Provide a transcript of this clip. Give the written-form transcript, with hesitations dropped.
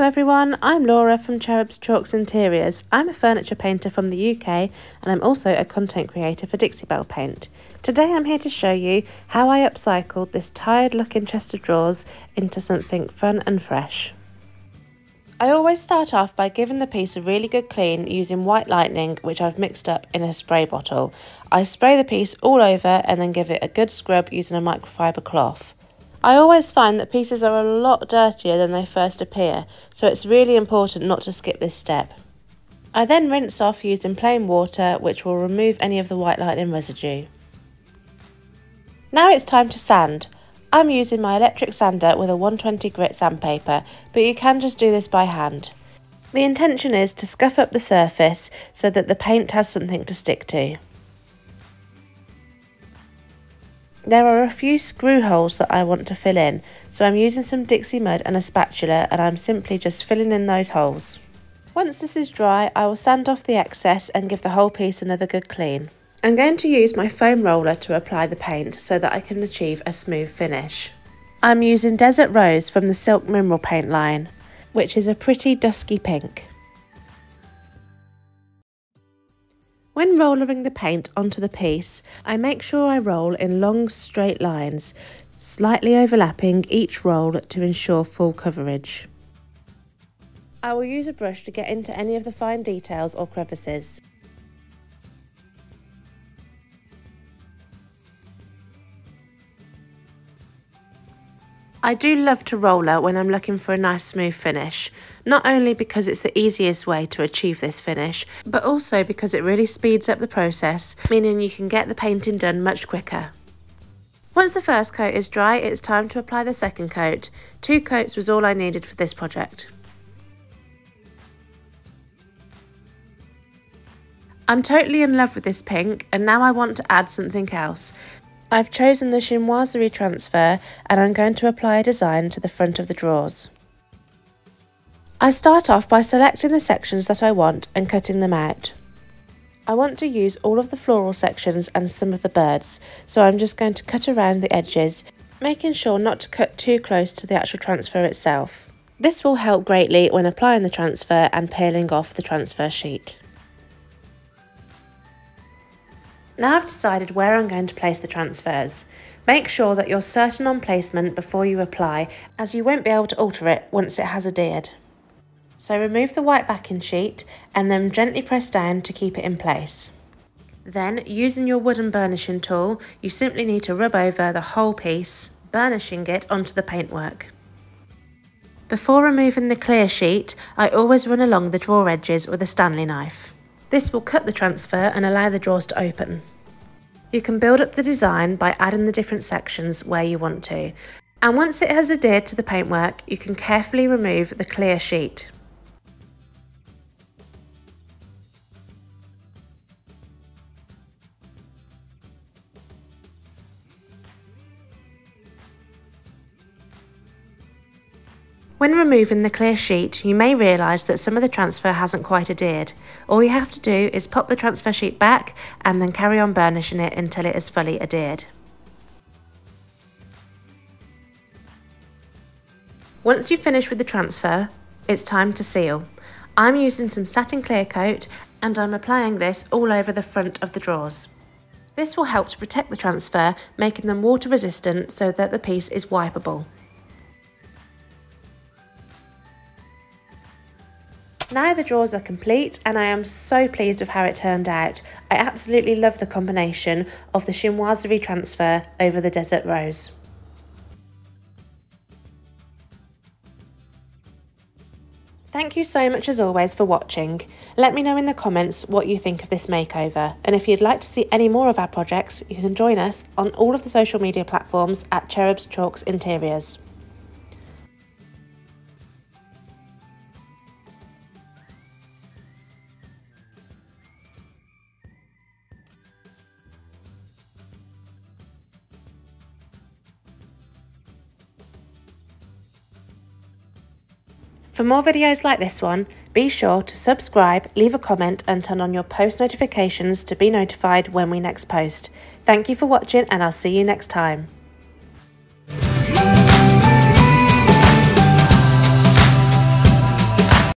everyone, I'm Laura from Cherubs Chalks Interiors. I'm a furniture painter from the UK and I'm also a content creator for Dixie Belle Paint. Today I'm here to show you how I upcycled this tired looking chest of drawers into something fun and fresh. I always start off by giving the piece a really good clean using white lightning, which I've mixed up in a spray bottle. I spray the piece all over and then give it a good scrub using a microfiber cloth. I always find that pieces are a lot dirtier than they first appear, so it's really important not to skip this step. I then rinse off using plain water, which will remove any of the white lightning residue. Now it's time to sand. I'm using my electric sander with a 120 grit sandpaper, but you can just do this by hand. The intention is to scuff up the surface so that the paint has something to stick to. There are a few screw holes that I want to fill in, so I'm using some Dixie mud and a spatula and I'm simply just filling in those holes. Once this is dry, I will sand off the excess and give the whole piece another good clean. I'm going to use my foam roller to apply the paint so that I can achieve a smooth finish. I'm using Desert Rose from the Silk Mineral Paint line, which is a pretty dusky pink. When rollering the paint onto the piece, I make sure I roll in long straight lines, slightly overlapping each roll to ensure full coverage. I will use a brush to get into any of the fine details or crevices. I do love to roller when I'm looking for a nice smooth finish, not only because it's the easiest way to achieve this finish, but also because it really speeds up the process, meaning you can get the painting done much quicker. Once the first coat is dry, it's time to apply the second coat. 2 coats was all I needed for this project. I'm totally in love with this pink and now I want to add something else. I've chosen the chinoiserie transfer and I'm going to apply a design to the front of the drawers. I start off by selecting the sections that I want and cutting them out. I want to use all of the floral sections and some of the birds, so I'm just going to cut around the edges, making sure not to cut too close to the actual transfer itself. This will help greatly when applying the transfer and peeling off the transfer sheet. Now I've decided where I'm going to place the transfers. Make sure that you're certain on placement before you apply, as you won't be able to alter it once it has adhered. So remove the white backing sheet and then gently press down to keep it in place. Then, using your wooden burnishing tool, you simply need to rub over the whole piece, burnishing it onto the paintwork. Before removing the clear sheet, I always run along the drawer edges with a Stanley knife. This will cut the transfer and allow the drawers to open. You can build up the design by adding the different sections where you want to. And once it has adhered to the paintwork, you can carefully remove the clear sheet. When removing the clear sheet, you may realise that some of the transfer hasn't quite adhered. All you have to do is pop the transfer sheet back and then carry on burnishing it until it is fully adhered. Once you've finished with the transfer, it's time to seal. I'm using some satin clear coat and I'm applying this all over the front of the drawers. This will help to protect the transfer, making them water resistant so that the piece is wipeable. Now the drawers are complete and I am so pleased with how it turned out. I absolutely love the combination of the chinoiserie transfer over the Desert Rose. Thank you so much as always for watching. Let me know in the comments what you think of this makeover, and if you'd like to see any more of our projects, you can join us on all of the social media platforms at Cherubs Chalks Interiors. For more videos like this one, be sure to subscribe, leave a comment and turn on your post notifications to be notified when we next post. Thank you for watching and I'll see you next time.